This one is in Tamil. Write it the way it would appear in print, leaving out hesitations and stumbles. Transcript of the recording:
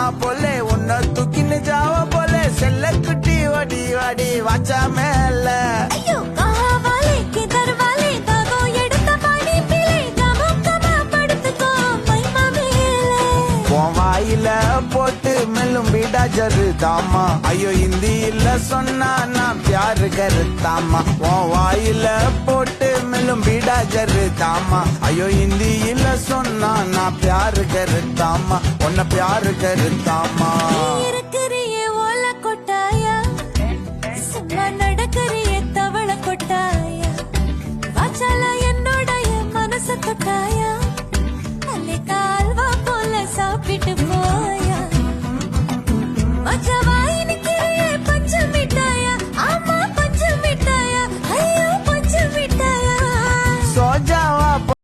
दामा बोले उन्ना तुकिन जावा बोले सेल्ले कुटी वडी वडी वाचा मेले ஐயோ கஹா வாலே கிதர் வாலே தாகோ எடுத்த பாடி பிலே கம கம படுத்துக்கோ மைமா மேலே உன் வாயில போட்டு மெல்லும் பீடா ஜரு தாமா ஐயோ ஹிந்தியில சொன்னா நான் பியாரு கருத்தாமா உன் வாயில போட்டு மெல்லும் பீடா ஜரு தாமா ஐயோ ஹிந்தியில சொன்னா நான் பியாரு கருத்தாமா உன்ன பியாரு கருத்தாமா